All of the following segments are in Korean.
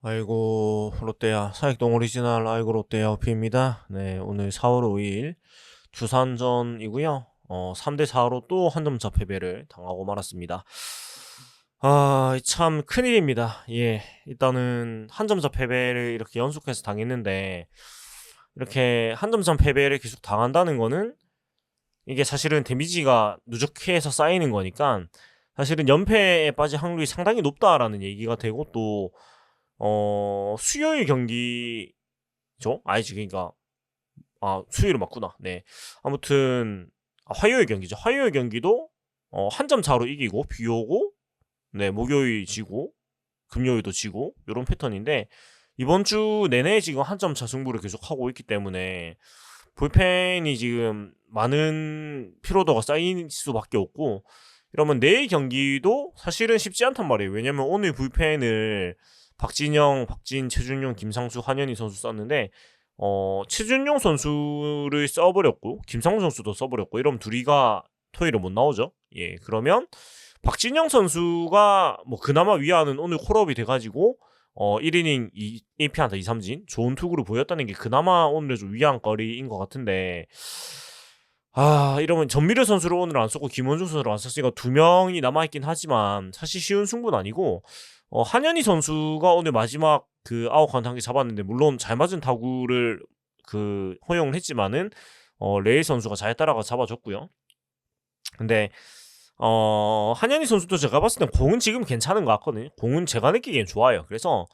아이고 롯데야 사익동 오리지널 아이고 롯데야 오피입니다. 네, 오늘 4월 5일 두산전이고요. 3대 4로 또 한 점 차 패배를 당하고 말았습니다. 참 큰일입니다. 예, 일단은 한 점 차 패배를 이렇게 연속해서 당했는데 이렇게 한 점 차 패배를 계속 당한다는 거는 이게 사실은 데미지가 누적해서 쌓이는 거니까 사실은 연패에 빠질 확률이 상당히 높다라는 얘기가 되고 또 수요일 경기죠? 아니지, 그러니까 수요일은 맞구나. 네. 아무튼 화요일 경기죠. 화요일 경기도 한 점 차로 이기고 비 오고 네, 목요일 지고 금요일도 지고 요런 패턴인데 이번 주 내내 지금 한 점 차 승부를 계속 하고 있기 때문에 불펜이 지금 많은 피로도가 쌓일 수밖에 없고 이러면 내일 경기도 사실은 쉽지 않단 말이에요. 왜냐면 오늘 불펜을 박진영, 박진, 최준용, 김상수, 한현희 선수 썼는데 최준용 선수를 써버렸고 김상수 선수도 써버렸고 이러면 둘이가 토요일에 못 나오죠. 예, 그러면 박진영 선수가 뭐 그나마 위안은 오늘 콜업이 돼가지고 1이닝 1피안타 2삼진 좋은 투구를 보였다는 게 그나마 오늘의 좀 위안거리인 것 같은데 이러면 전미래 선수를 오늘 안 썼고 김원중 선수를 안 썼으니까 두 명이 남아있긴 하지만 사실 쉬운 승부는 아니고 한현희 선수가 오늘 마지막 그 아웃 카운트 한 개 잡았는데 물론 잘 맞은 타구를 그 허용을 했지만은 레이 선수가 잘 따라가 잡아줬고요. 근데 한현희 선수도 제가 봤을 땐 공은 지금 괜찮은 것 같거든요. 공은 제가 느끼기엔 좋아요. 그래서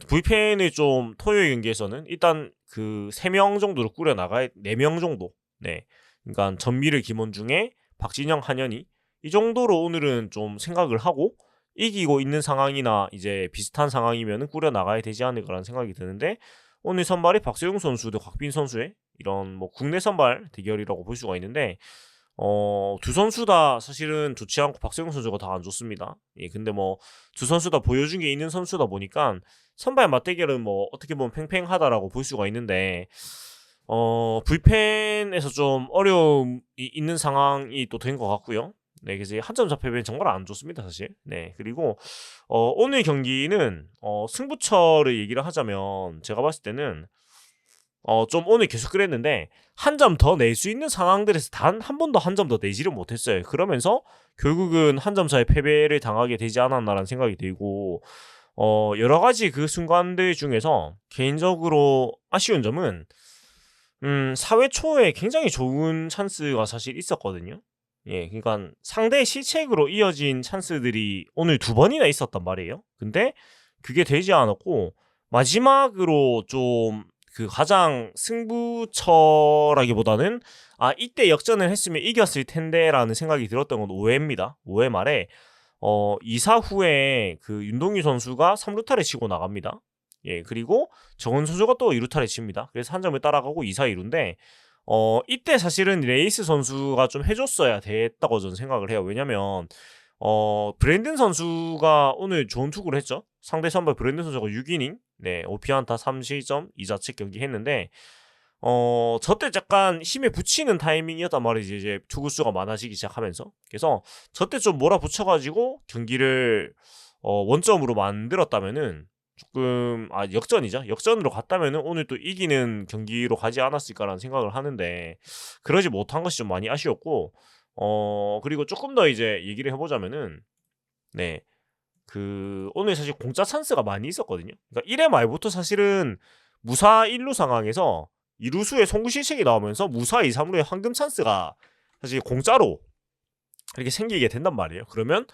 불펜을 좀 토요일 경기에서는 일단 그 3명 정도로 꾸려 나가야 4명 정도. 네. 그러니까 전미를 김원중에 박진영 한현희 이 정도로 오늘은 좀 생각을 하고 이기고 있는 상황이나 이제 비슷한 상황이면은 꾸려 나가야 되지 않을까라는 생각이 드는데 오늘 선발이 박세웅 선수 대 곽빈 선수의 이런 뭐 국내 선발 대결이라고 볼 수가 있는데 두 선수 다 사실은 좋지 않고 박세웅 선수가 더 안 좋습니다. 예, 근데 뭐 두 선수 다 보여준 게 있는 선수다 보니까 선발 맞대결은 뭐 어떻게 보면 팽팽하다라고 볼 수가 있는데 불펜에서 좀 어려움이 있는 상황이 또 된 것 같고요. 네, 그래서 한 점 잡히면 정말 안 좋습니다, 사실. 네, 그리고 오늘 경기는 승부처를 얘기를 하자면 제가 봤을 때는 좀 오늘 계속 그랬는데 한 점 더 낼 수 있는 상황들에서 단 한 번도 한 점 더 내지를 못했어요. 그러면서 결국은 한 점 차의 패배를 당하게 되지 않았나라는 생각이 들고 여러 가지 그 순간들 중에서 개인적으로 아쉬운 점은 4회 초에 굉장히 좋은 찬스가 사실 있었거든요. 예, 그러니까 상대의 실책으로 이어진 찬스들이 오늘 두 번이나 있었단 말이에요. 근데 그게 되지 않았고 마지막으로 좀 그 가장 승부처라기보다는 이때 역전을 했으면 이겼을 텐데라는 생각이 들었던 건 5회입니다. 5회 말에 2사 후에 그 윤동희 선수가 3루타를 치고 나갑니다. 예, 그리고 정은 선수가 또 2루타를 칩니다. 그래서 한 점을 따라가고 2사 2루인데 이때 사실은 레이스 선수가 좀 해줬어야 됐다고 저는 생각을 해요. 왜냐면 브랜든 선수가 오늘 좋은 투구를 했죠. 상대 선발 브랜든 선수가 6이닝, 네, 5피안타 3실점 2자책 경기 했는데 저때 약간 힘에 붙이는 타이밍이었단 말이지. 이제 투구수가 많아지기 시작하면서. 그래서 저때 좀 몰아붙여가지고 경기를 원점으로 만들었다면은 조금 역전이죠. 역전으로 갔다면은 오늘 또 이기는 경기로 가지 않았을까라는 생각을 하는데 그러지 못한 것이 좀 많이 아쉬웠고 그리고 조금 더 이제 얘기를 해보자면은 네. 그 오늘 사실 공짜 찬스가 많이 있었거든요. 그러니까 1회 말부터 사실은 무사 1루 상황에서 2루수에 송구 실책이 나오면서 무사 2, 3루에 황금 찬스가 사실 공짜로 이렇게 생기게 된단 말이에요. 그러면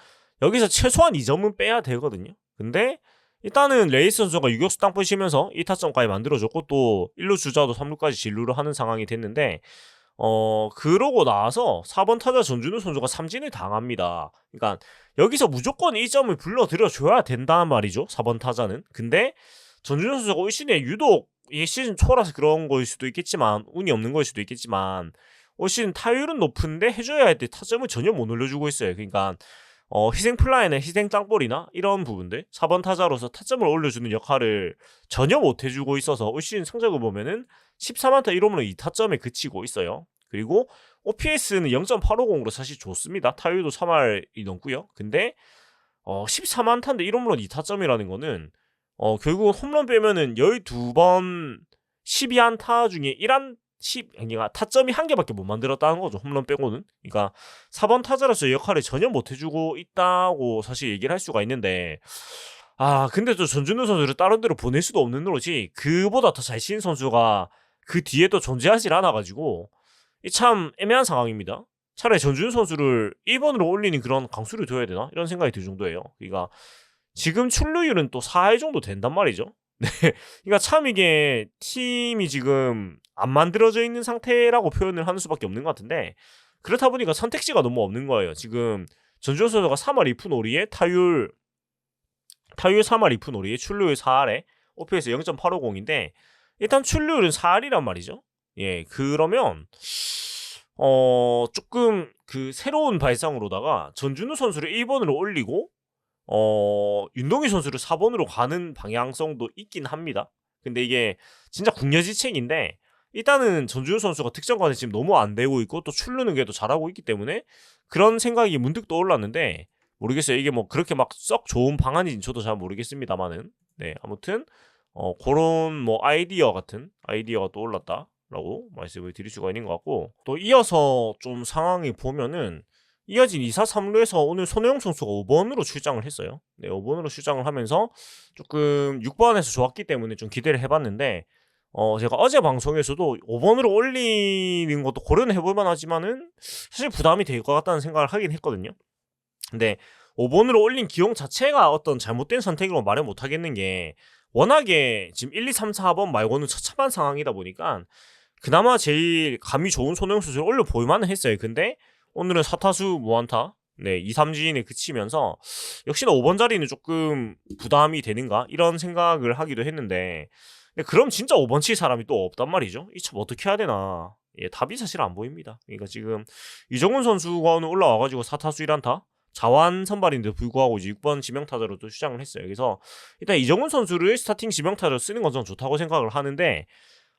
여기서 최소한 2점은 빼야 되거든요. 근데 일단은 레이스 선수가 유격수 땅볼 치면서 2타점까지 만들어줬고 또 1루 주자도 3루까지 진루를 하는 상황이 됐는데 그러고 나서 4번 타자 전준우 선수가 삼진을 당합니다. 그러니까 여기서 무조건 1점을 불러들여줘야 된다는 말이죠. 4번 타자는. 근데 전준우 선수가 올 시즌에 유독 이 시즌 초라서 그런 거일 수도 있겠지만 운이 없는 거일 수도 있겠지만 올 시즌 타율은 높은데 해줘야 할 때 타점을 전혀 못 올려주고 있어요. 그러니까 희생 플라이나 희생 땅볼이나 이런 부분들 4번 타자로서 타점을 올려주는 역할을 전혀 못 해주고 있어서 올 시즌 성적을 보면은 14만타 1홈런 2타점에 그치고 있어요. 그리고 OPS는 0.850으로 사실 좋습니다. 타율도 3할이 넘고요. 근데 14만타인데 1홈런 2타점이라는 거는 결국 홈런 빼면은 12번 12안타 중에 그러니까 타점이 한 개밖에 못 만들었다는 거죠. 홈런 빼고는. 그러니까 4번 타자로서 역할을 전혀 못 해주고 있다고 사실 얘기를 할 수가 있는데, 근데 또 전준우 선수를 다른 데로 보낼 수도 없는 노릇이 그보다 더 잘 치는 선수가 그 뒤에 또 존재하질 않아가지고 이 참 애매한 상황입니다. 차라리 전준우 선수를 1번으로 올리는 그런 강수를 둬야 되나? 이런 생각이 들 정도예요. 그러니까 지금 출루율은 또 4할 정도 된단 말이죠. 네. 그러니까 참 이게 팀이 지금 안 만들어져 있는 상태라고 표현을 하는 수밖에 없는 것 같은데, 그렇다 보니까 선택지가 너무 없는 거예요. 지금 전준우 선수가 3할 2푼 5리에 타율 3할 2푼 5리에 출루율 4할에 OPS 0.850인데 일단 출루율은 4할이란 말이죠. 예, 그러면 조금 그 새로운 발상으로다가 전준우 선수를 1번으로 올리고 윤동희 선수를 4번으로 가는 방향성도 있긴 합니다. 근데 이게 진짜 궁여지책인데, 일단은 전준우 선수가 득점권에 지금 너무 안 되고 있고 또 출루는 그래도 잘하고 있기 때문에 그런 생각이 문득 떠올랐는데, 모르겠어요. 이게 뭐 그렇게 막 썩 좋은 방안인지 저도 잘 모르겠습니다만은, 네, 아무튼 그런 뭐 아이디어 같은 아이디어가 떠올랐다라고 말씀을 드릴 수가 있는 것 같고, 또 이어서 좀 상황이 보면은 이어진 2사 3루에서 오늘 손혜영 선수가 5번으로 출장을 했어요. 네, 5번으로 출장을 하면서 조금 6번에서 좋았기 때문에 좀 기대를 해봤는데, 제가 어제 방송에서도 5번으로 올리는 것도 고려는 해볼만 하지만은 사실 부담이 될 것 같다는 생각을 하긴 했거든요. 근데 5번으로 올린 기용 자체가 어떤 잘못된 선택으로 말을 못 하겠는 게, 워낙에 지금 1, 2, 3, 4번 말고는 처참한 상황이다 보니까 그나마 제일 감이 좋은 손흥민 선수를 올려 보일만은 했어요. 근데 오늘은 4타수 무안타, 네, 2, 3진에 그치면서 역시나 5번 자리는 조금 부담이 되는가 이런 생각을 하기도 했는데, 근데 그럼 진짜 5번 칠 사람이 또 없단 말이죠. 이 참 어떻게 해야 되나. 예, 답이 사실 안 보입니다. 그러니까 지금 이정훈 선수가 오늘 올라와가지고 4타수 1안타, 자완 선발인데도 불구하고 이제 6번 지명타자로 또 시작을 했어요. 그래서 일단 이정훈 선수를 스타팅 지명타자로 쓰는 건 전 좋다고 생각을 하는데,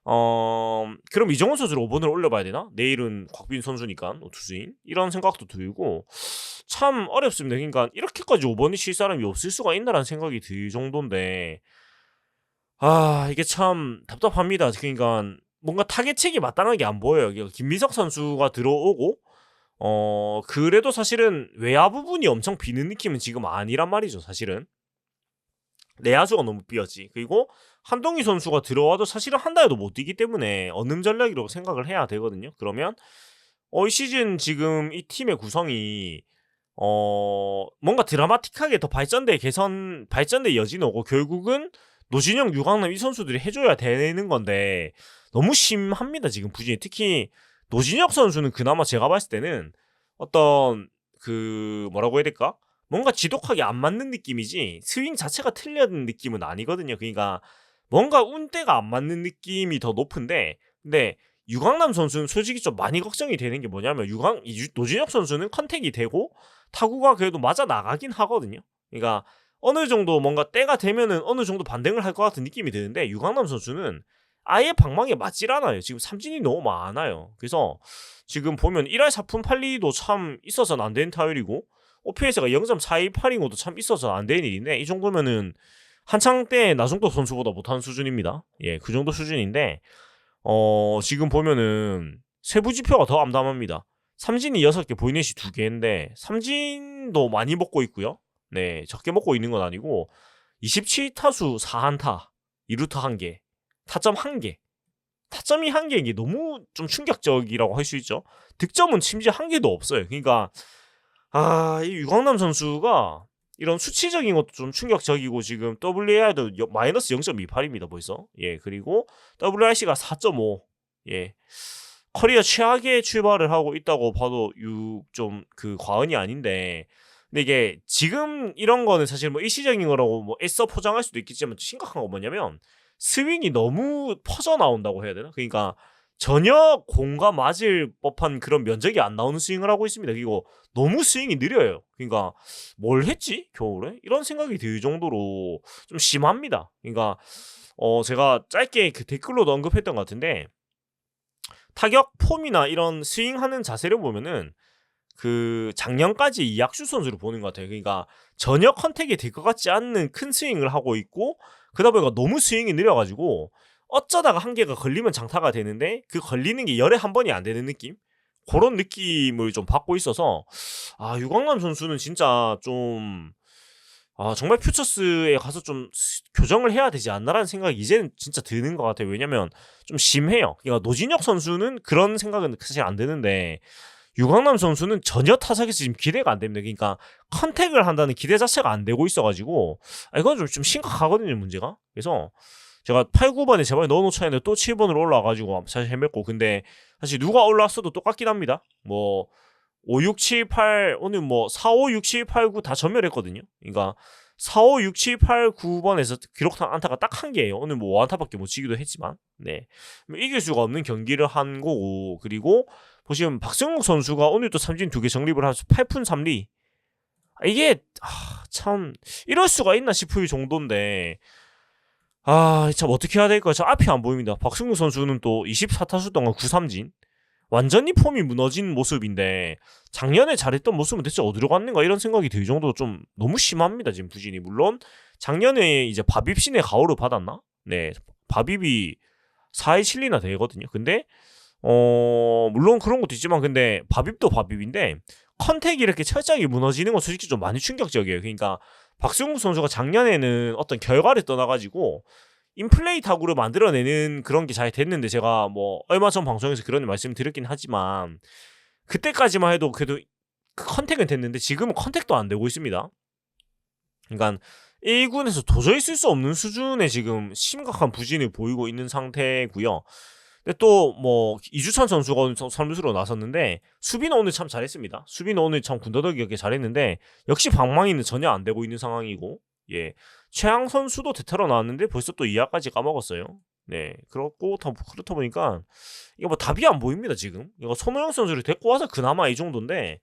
그럼 이정훈 선수를 5번으로 올려봐야 되나? 내일은 곽빈 선수니까 투수인, 이런 생각도 들고 참 어렵습니다. 그러니까 이렇게까지 5번이 칠 사람이 없을 수가 있나라는 생각이 들 정도인데, 이게 참 답답합니다. 그러니까 뭔가 타겟책이 마땅하게 안 보여요. 그러니까 김민석 선수가 들어오고 그래도 사실은 외야 부분이 엄청 비는 느낌은 지금 아니란 말이죠. 사실은 내야수가 너무 비었지. 그리고 한동희 선수가 들어와도 사실은 한 달도 못 뛰기 때문에 언음 전략이라고 생각을 해야 되거든요. 그러면 이 시즌 지금 이 팀의 구성이 뭔가 드라마틱하게 더 발전될 여지는 오고, 결국은 노진영, 유강남 이 선수들이 해줘야 되는 건데 너무 심합니다 지금 부진이. 특히 노진혁 선수는 그나마 제가 봤을 때는 어떤 그 뭐라고 해야 될까? 뭔가 지독하게 안 맞는 느낌이지 스윙 자체가 틀려는 느낌은 아니거든요. 그러니까 뭔가 운대가 안 맞는 느낌이 더 높은데, 근데 유강남 선수는 솔직히 좀 많이 걱정이 되는 게 뭐냐면, 노진혁 선수는 컨택이 되고 타구가 그래도 맞아 나가긴 하거든요. 그러니까 어느 정도 뭔가 때가 되면은 어느 정도 반등을 할 것 같은 느낌이 드는데, 유강남 선수는 아예 방망이에 맞질 않아요. 지금 삼진이 너무 많아요. 그래서 지금 보면 1할 4푼 8리도 참 있어서는 안 되는 타율이고, OPS가 0.428인 것도 참 있어서 안 되는 일인데, 이 정도면은 한창 때 나성도 선수보다 못하는 수준입니다. 예, 그 정도 수준인데, 지금 보면은 세부 지표가 더 암담합니다. 삼진이 6개, 보이넷이 2개인데 삼진도 많이 먹고 있고요. 네, 적게 먹고 있는 건 아니고 27타수 4안타, 2루타 1개, 타점 1개. 타점이 1개인 게 너무 좀 충격적이라고 할 수 있죠. 득점은 심지어 1개도 없어요. 그러니까 이 유강남 선수가 이런 수치적인 것도 좀 충격적이고, 지금 WAR도 마이너스 0.28입니다 벌써. 예, 그리고 WRC가 4.5. 예, 커리어 최악의 출발을 하고 있다고 봐도 좀 그 과언이 아닌데, 근데 이게 지금 이런 거는 사실 뭐 일시적인 거라고 뭐 애써 포장할 수도 있겠지만, 심각한 건 뭐냐면 스윙이 너무 퍼져 나온다고 해야 되나? 그러니까 전혀 공과 맞을 법한 그런 면적이 안 나오는 스윙을 하고 있습니다. 그리고 너무 스윙이 느려요. 그러니까 뭘 했지 겨울에? 이런 생각이 들 정도로 좀 심합니다. 그러니까 제가 짧게 그 댓글로도 언급했던 것 같은데, 타격 폼이나 이런 스윙하는 자세를 보면은 그 작년까지 이학슈 선수를 보는 것 같아요. 그러니까 전혀 컨택이 될 것 같지 않는 큰 스윙을 하고 있고, 그러다 보니까 너무 스윙이 느려가지고 어쩌다가 한 개가 걸리면 장타가 되는데 그 걸리는 게 열에 한 번이 안 되는 느낌? 그런 느낌을 좀 받고 있어서 유광남 선수는 진짜 좀 정말 퓨처스에 가서 좀 교정을 해야 되지 않나라는 생각이 이제는 진짜 드는 것 같아요. 왜냐면 좀 심해요. 그러니까 노진혁 선수는 그런 생각은 사실 안 드는데 유광남 선수는 전혀 타석에서 지금 기대가 안 됩니다. 그러니까 컨택을 한다는 기대 자체가 안 되고 있어가지고 이건 좀 심각하거든요, 문제가. 그래서 제가 8, 9번에 제발 넣어놓자 했는데 또 7번으로 올라와가지고 사실 헤맸고, 근데 사실 누가 올라왔어도 똑같긴 합니다. 뭐 5, 6, 7, 8 오늘 뭐 4, 5, 6, 7, 8, 9 다 전멸했거든요. 그러니까 4, 5, 6, 7, 8, 9번에서 기록한 안타가 딱 한 개예요. 오늘 뭐 안타밖에 못 치기도 했지만, 네, 이길 수가 없는 경기를 한 거고. 그리고 보시면 박승욱 선수가 오늘 또 삼진 2개 정립을 하면서 8푼 3리. 이게 참 이럴 수가 있나 싶을 정도인데 참 어떻게 해야 될까요? 저 앞이 안 보입니다. 박승욱 선수는 또 24타수 동안 9삼진. 완전히 폼이 무너진 모습인데 작년에 잘했던 모습은 대체 어디로 갔는가 이런 생각이 들 정도로 좀 너무 심합니다, 지금 부진이. 물론 작년에 이제 바빕신의 가호를 받았나? 네, 바빕이 4회 7리나 되거든요. 근데 물론 그런 것도 있지만, 근데 바빕도 바빕인데 컨택이 이렇게 철저하게 무너지는 건 솔직히 좀 많이 충격적이에요. 그러니까 박승욱 선수가 작년에는 어떤 결과를 떠나가지고 인플레이 타구를 만들어내는 그런 게 잘 됐는데, 제가 뭐 얼마 전 방송에서 그런 말씀 드렸긴 하지만 그때까지만 해도 그래도 컨택은 됐는데 지금은 컨택도 안 되고 있습니다. 그러니까 1군에서 도저히 쓸 수 없는 수준의 지금 심각한 부진을 보이고 있는 상태고요. 근데 또 뭐 이주찬 선수가 오늘 선루수로 나섰는데 수비는 오늘 참 잘했습니다. 수비는 오늘 참 군더더기하게 잘했는데 역시 방망이는 전혀 안 되고 있는 상황이고, 예, 최양 선수도 대타로 나왔는데 벌써 또 2야까지 까먹었어요. 네, 그렇다 보니까 이거 뭐 답이 안 보입니다 지금. 이거 손호영 선수를 데리고 와서 그나마 이 정도인데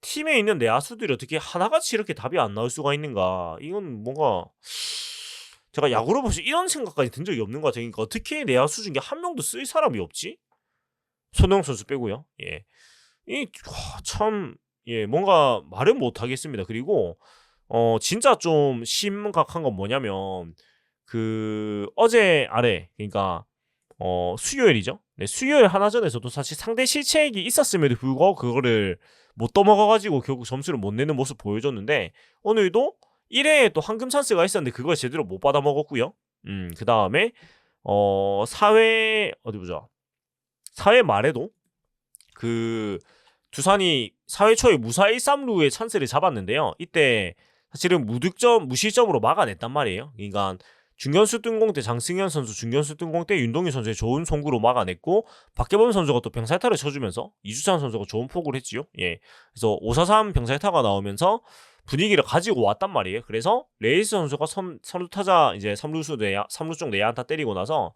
팀에 있는 내야수들이 어떻게 하나같이 이렇게 답이 안 나올 수가 있는가? 이건 뭔가 제가 야구로 보시 이런 생각까지 든 적이 없는 것 같아요. 그러니까 어떻게 내야수 중에 한 명도 쓸 사람이 없지? 손호영 선수 빼고요. 예, 참, 예, 뭔가 말은 못 하겠습니다. 그리고 진짜 좀 심각한 건 뭐냐면 어제 아래, 그러니까 수요일이죠. 네, 수요일 하나전에서도 사실 상대 실책이 있었음에도 불구하고 그거를 못 떠먹어가지고 결국 점수를 못 내는 모습 보여줬는데, 오늘도 1회에 또 황금 찬스가 있었는데 그걸 제대로 못 받아 먹었고요. 그 다음에 4회 어디 보자. 4회 말에도 두산이 4회 초에 무사 1-3루의 찬스를 잡았는데요. 이때 사실은 무실점으로 막아냈단 말이에요. 그러니까 중견수 뜬공 때 장승현 선수, 중견수 뜬공 때 윤동희 선수의 좋은 송구로 막아냈고, 박계범 선수가 또 병살타를 쳐주면서 이주찬 선수가 좋은 포구를 했지요. 예, 그래서 5-4-3 병살타가 나오면서 분위기를 가지고 왔단 말이에요. 그래서 레이스 선수가 3루 타자 이제 3루 쪽 내야안타 때리고 나서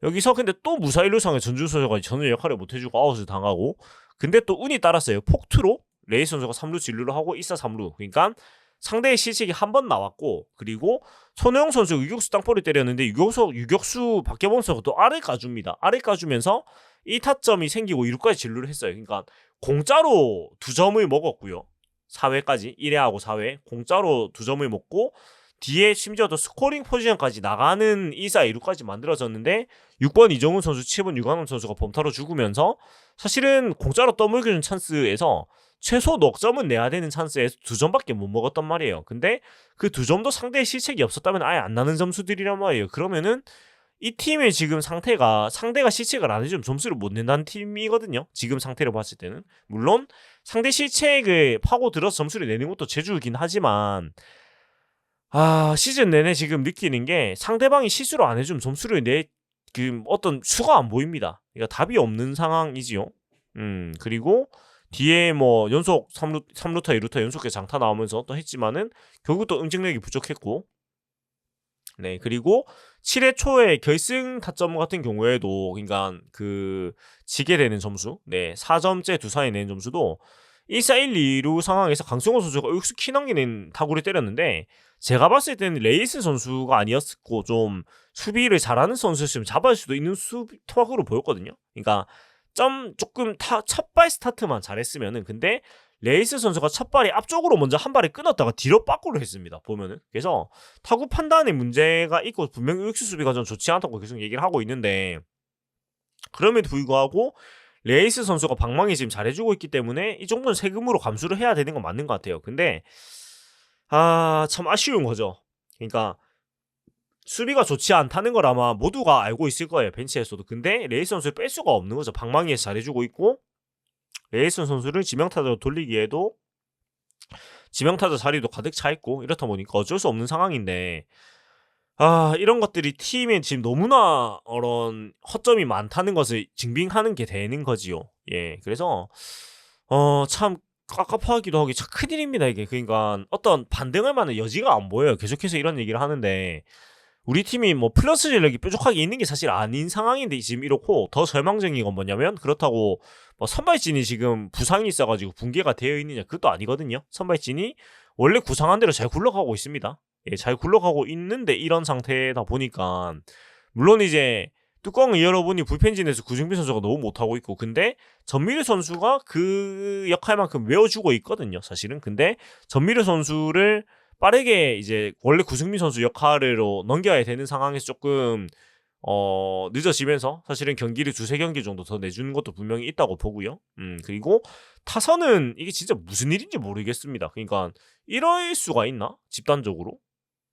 여기서 근데 또 무사 1루 상에 전준 선수가 전혀 역할을 못 해주고 아웃을 당하고, 근데 또 운이 따랐어요. 폭투로 레이스 선수가 3루 진루를 하고 1-4-3루. 그러니까 상대의 실책이 한 번 나왔고, 그리고 손호영 선수 유격수 땅볼을 때렸는데 유격수 박계범 선수가 또 알을 까줍니다. 알을 까주면서 1타점이 생기고 2루까지 진루를 했어요. 그러니까 공짜로 2점을 먹었고요. 4회까지 1회하고 4회 공짜로 2점을 먹고, 뒤에 심지어 또 스코링 포지션까지 나가는 2사 2루까지 만들어졌는데 6번 이정훈 선수, 7번 유관훈 선수가 범타로 죽으면서 사실은 공짜로 떠먹여준 찬스에서 최소 넉 점은 내야 되는 찬스에서 2점밖에 못 먹었단 말이에요. 근데 그 2점도 상대의 실책이 없었다면 아예 안 나는 점수들이란 말이에요. 그러면은 이 팀의 지금 상태가 상대가 실책을 안 해주면 점수를 못 낸다는 팀이거든요. 지금 상태를 봤을 때는. 물론 상대 실책을 파고들어서 점수를 내는 것도 재주이긴 하지만 시즌 내내 지금 느끼는 게 상대방이 실수를 안 해주면 점수를 어떤 수가 안 보입니다. 그러니까 답이 없는 상황이지요. 그리고 뒤에 뭐 연속 3루타 2루타 연속해 장타 나오면서 또 했지만은 결국 또 응징력이 부족했고, 네, 그리고 7회 초에 결승 타점 같은 경우에도 그러니까 지게 되는 점수, 네, 4점째 두산이 내는 점수도 1-4-1-2루 상황에서 강승호 선수가 육수 키 넘기는 타구를 때렸는데, 제가 봤을 때는 레이스 선수가 아니었고 좀 수비를 잘하는 선수였으면 잡을 수도 있는 타구로 보였거든요. 그러니까 조금 첫발 스타트만 잘했으면은, 근데 레이스 선수가 첫 발이 앞쪽으로 먼저 한 발을 끊었다가 뒤로 빠꾸를 했습니다. 보면은. 그래서 타구 판단에 문제가 있고 분명히 우익수 수비가 좀 좋지 않다고 계속 얘기를 하고 있는데, 그럼에도 불구하고 레이스 선수가 방망이 지금 잘해주고 있기 때문에 이 정도는 세금으로 감수를 해야 되는 건 맞는 것 같아요. 근데 참 아쉬운 거죠. 그러니까 수비가 좋지 않다는 걸 아마 모두가 알고 있을 거예요, 벤치에서도. 근데 레이스 선수를 뺄 수가 없는 거죠. 방망이에서 잘해주고 있고, 레이스 선수를 지명타자로 돌리기에도 지명타자 자리도 가득 차 있고 이렇다 보니까 어쩔 수 없는 상황인데, 이런 것들이 팀에 지금 너무나 이런 허점이 많다는 것을 증빙하는 게 되는 거지요. 예, 그래서 참 깝깝하기도 하고 참 큰일입니다 이게. 그러니까 어떤 반등할 만한 여지가 안 보여요. 계속해서 이런 얘기를 하는데, 우리 팀이 뭐 플러스 전력이 뾰족하게 있는 게 사실 아닌 상황인데 지금 이렇고, 더 절망적인 건 뭐냐면, 그렇다고 뭐 선발진이 지금 부상이 있어가지고 붕괴가 되어 있느냐, 그것도 아니거든요. 선발진이 원래 구상한 대로 잘 굴러가고 있습니다. 예, 잘 굴러가고 있는데 이런 상태다 보니까, 물론 이제 뚜껑을 열어보니 불펜진에서 구승빈 선수가 너무 못하고 있고, 근데 전미르 선수가 그 역할만큼 외워주고 있거든요, 사실은. 근데 전미르 선수를 빠르게 이제 원래 구승민 선수 역할로 넘겨야 되는 상황에서 조금 늦어지면서 사실은 경기를 두세 경기 정도 더 내주는 것도 분명히 있다고 보고요. 그리고 타선은 이게 진짜 무슨 일인지 모르겠습니다. 그러니까 이럴 수가 있나? 집단적으로?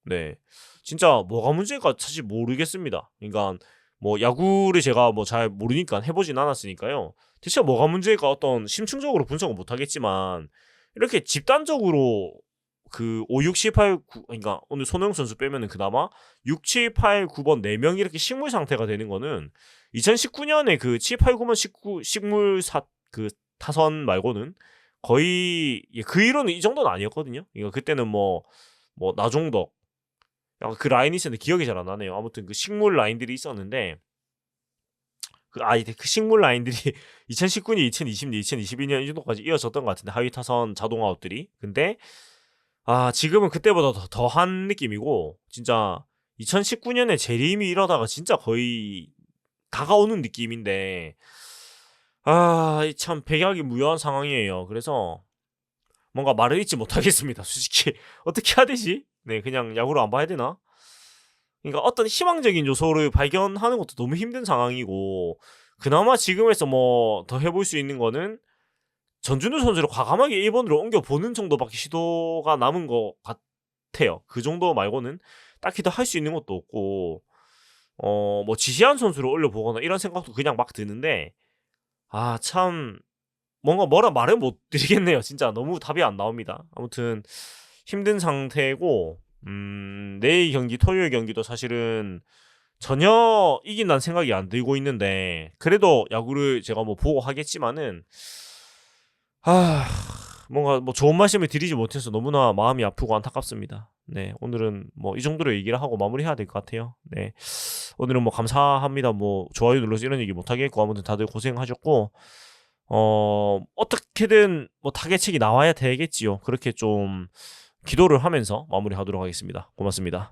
네. 진짜 뭐가 문제일까 사실 모르겠습니다. 그러니까 뭐 야구를 제가 뭐 잘 모르니까 해보진 않았으니까요. 대체 뭐가 문제일까 어떤 심층적으로 분석은 못하겠지만, 이렇게 집단적으로 그 5, 6, 7, 8, 9, 그러니까 오늘 손흥민 선수 빼면은 그나마 6, 7, 8, 9번 4명이 이렇게 식물 상태가 되는 거는 2019년에 그 7, 8, 9번 식물 그 타선 말고는 거의 그 이론은 이 정도는 아니었거든요. 그러니까 그때는 뭐 나종덕, 약간 그 라인이 있었는데 기억이 잘 안 나네요. 아무튼 그 식물 라인들이 있었는데, 그 식물 라인들이 2019년, 2020년, 2022년 이 정도까지 이어졌던 것 같은데, 하위 타선 자동 아웃들이. 근데 지금은 그때보다 더 더한 느낌이고, 진짜 2019년에 재림이 이러다가 진짜 거의 다가오는 느낌인데, 참 백약이 무효한 상황이에요. 그래서 뭔가 말을 잇지 못하겠습니다, 솔직히. 어떻게 해야 되지? 네, 그냥 야구를 안 봐야 되나? 그러니까 어떤 희망적인 요소를 발견하는 것도 너무 힘든 상황이고, 그나마 지금에서 뭐 더 해볼 수 있는 거는 전준우 선수를 과감하게 1번으로 옮겨보는 정도밖에 시도가 남은 것 같아요. 그 정도 말고는 딱히 더 할 수 있는 것도 없고, 뭐 지시한 선수를 올려보거나 이런 생각도 그냥 막 드는데, 참 뭔가 뭐라 말을 못 드리겠네요. 진짜 너무 답이 안 나옵니다. 아무튼 힘든 상태고, 내일 경기, 토요일 경기도 사실은 전혀 이긴다는 생각이 안 들고 있는데, 그래도 야구를 제가 뭐 보고 하겠지만은, 뭔가 뭐 좋은 말씀을 드리지 못해서 너무나 마음이 아프고 안타깝습니다. 네, 오늘은 뭐 이 정도로 얘기를 하고 마무리해야 될 것 같아요. 네, 오늘은 뭐 감사합니다. 뭐 좋아요 눌러서 이런 얘기 못 하겠고, 아무튼 다들 고생하셨고, 어떻게든 뭐 타겟책이 나와야 되겠지요. 그렇게 좀 기도를 하면서 마무리하도록 하겠습니다. 고맙습니다.